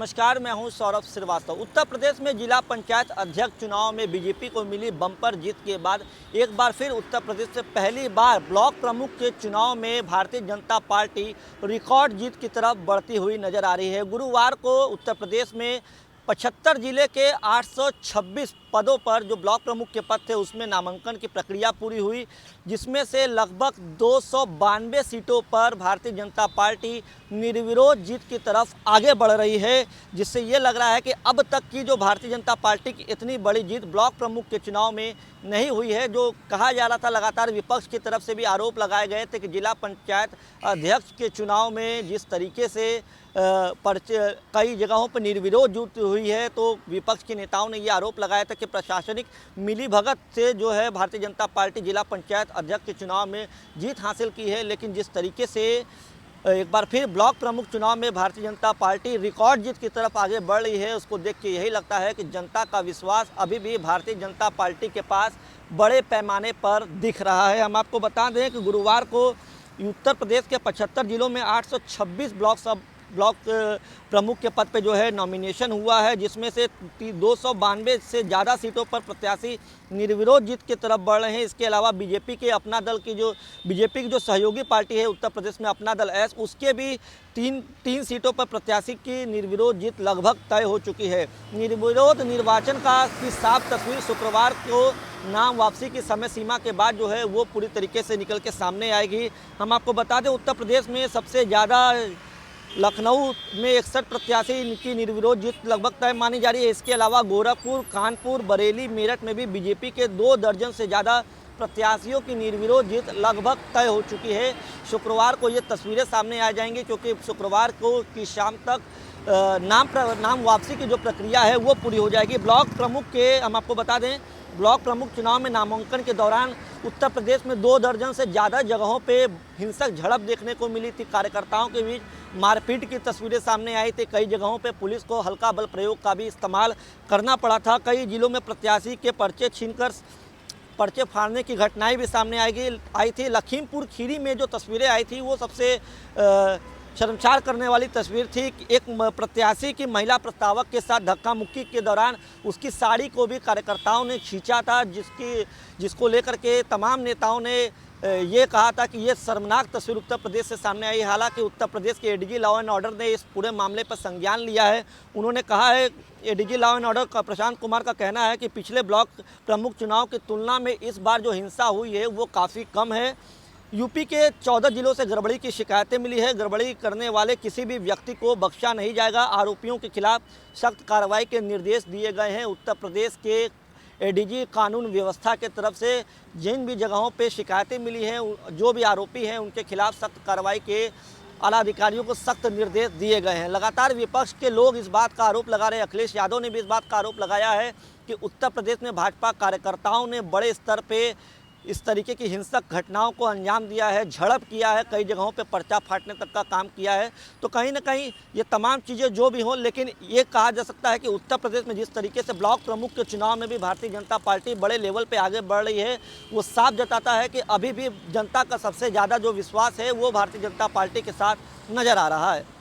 नमस्कार, मैं हूं सौरभ श्रीवास्तव। उत्तर प्रदेश में जिला पंचायत अध्यक्ष चुनाव में बीजेपी को मिली बम्पर जीत के बाद एक बार फिर उत्तर प्रदेश से पहली बार ब्लॉक प्रमुख के चुनाव में भारतीय जनता पार्टी रिकॉर्ड जीत की तरफ बढ़ती हुई नजर आ रही है। गुरुवार को उत्तर प्रदेश में 75 जिले के 826 पदों पर जो ब्लॉक प्रमुख के पद थे उसमें नामांकन की प्रक्रिया पूरी हुई, जिसमें से लगभग 292 सीटों पर भारतीय जनता पार्टी निर्विरोध जीत की तरफ आगे बढ़ रही है, जिससे ये लग रहा है कि अब तक की जो भारतीय जनता पार्टी की इतनी बड़ी जीत ब्लॉक प्रमुख के चुनाव में नहीं हुई है। जो कहा जा रहा था, लगातार विपक्ष की तरफ से भी आरोप लगाए गए थे कि जिला पंचायत अध्यक्ष के चुनाव में जिस तरीके से कई जगहों पर निर्विरोध जीत हुई है, तो विपक्ष के नेताओं ने ये आरोप लगाया था कि प्रशासनिक मिलीभगत से जो है भारतीय जनता पार्टी जिला पंचायत अध्यक्ष के चुनाव में जीत हासिल की है। लेकिन जिस तरीके से एक बार फिर ब्लॉक प्रमुख चुनाव में भारतीय जनता पार्टी रिकॉर्ड जीत की तरफ आगे बढ़ रही है, उसको देख के यही लगता है कि जनता का विश्वास अभी भी भारतीय जनता पार्टी के पास बड़े पैमाने पर दिख रहा है। हम आपको बता दें कि गुरुवार को उत्तर प्रदेश के 75 जिलों में 826 ब्लॉक प्रमुख के पद पे जो है नॉमिनेशन हुआ है, जिसमें से 292 से ज़्यादा सीटों पर प्रत्याशी निर्विरोध जीत की तरफ बढ़ रहे हैं। इसके अलावा बीजेपी की जो सहयोगी पार्टी है उत्तर प्रदेश में अपना दल एस, उसके भी तीन सीटों पर प्रत्याशी की निर्विरोध जीत लगभग तय हो चुकी है। निर्विरोध निर्वाचन की साफ तस्वीर शुक्रवार को नाम वापसी की समय सीमा के बाद जो है वो पूरी तरीके से निकल के सामने आएगी। हम आपको बता दें, उत्तर प्रदेश में सबसे ज़्यादा लखनऊ में 61 प्रत्याशी की निर्विरोध जीत लगभग तय मानी जा रही है। इसके अलावा गोरखपुर, कानपुर, बरेली, मेरठ में भी बीजेपी के 2 दर्जन से ज़्यादा प्रत्याशियों की निर्विरोध जीत लगभग तय हो चुकी है। शुक्रवार को ये तस्वीरें सामने आ जाएंगी, क्योंकि शुक्रवार को की शाम तक नाम वापसी की जो प्रक्रिया है वो पूरी हो जाएगी। ब्लॉक प्रमुख के हम आपको बता दें, ब्लॉक प्रमुख चुनाव में नामांकन के दौरान उत्तर प्रदेश में 2 दर्जन से ज़्यादा जगहों पे हिंसक झड़प देखने को मिली थी। कार्यकर्ताओं के बीच मारपीट की तस्वीरें सामने आई थी। कई जगहों पे पुलिस को हल्का बल प्रयोग का भी इस्तेमाल करना पड़ा था। कई जिलों में प्रत्याशी के पर्चे छीनकर पर्चे फाड़ने की घटनाएं भी सामने आई थी। लखीमपुर खीरी में जो तस्वीरें आई थी वो सबसे शर्मसार करने वाली तस्वीर थी। एक प्रत्याशी की महिला प्रस्तावक के साथ धक्का मुक्की के दौरान उसकी साड़ी को भी कार्यकर्ताओं ने खींचा था, जिसको लेकर के तमाम नेताओं ने ये कहा था कि ये शर्मनाक तस्वीर उत्तर प्रदेश से सामने आई। हालांकि उत्तर प्रदेश के एडीजी लॉ एंड ऑर्डर ने इस पूरे मामले पर संज्ञान लिया है। उन्होंने कहा है, एडीजी लॉ एंड ऑर्डर का प्रशांत कुमार का कहना है कि पिछले ब्लॉक प्रमुख चुनाव की तुलना में इस बार जो हिंसा हुई है वो काफ़ी कम है। यूपी के 14 जिलों से गड़बड़ी की शिकायतें मिली है। गड़बड़ी करने वाले किसी भी व्यक्ति को बख्शा नहीं जाएगा। आरोपियों के खिलाफ सख्त कार्रवाई के निर्देश दिए गए हैं। उत्तर प्रदेश के एडीजी कानून व्यवस्था के तरफ से जिन भी जगहों पे शिकायतें मिली हैं, जो भी आरोपी हैं उनके खिलाफ सख्त कार्रवाई के आला अधिकारियों को सख्त निर्देश दिए गए हैं। लगातार विपक्ष के लोग इस बात का आरोप लगा रहे हैं, अखिलेश यादव ने भी इस बात का आरोप लगाया है कि उत्तर प्रदेश में भाजपा कार्यकर्ताओं ने बड़े स्तर पे इस तरीके की हिंसक घटनाओं को अंजाम दिया है, झड़प किया है, कई जगहों पे पर्चा फाड़ने तक का काम किया है। तो कहीं ना कहीं ये तमाम चीज़ें जो भी हों, लेकिन ये कहा जा सकता है कि उत्तर प्रदेश में जिस तरीके से ब्लॉक प्रमुख के चुनाव में भी भारतीय जनता पार्टी बड़े लेवल पे आगे बढ़ रही है, वो साफ जताता है कि अभी भी जनता का सबसे ज़्यादा जो विश्वास है वो भारतीय जनता पार्टी के साथ नज़र आ रहा है।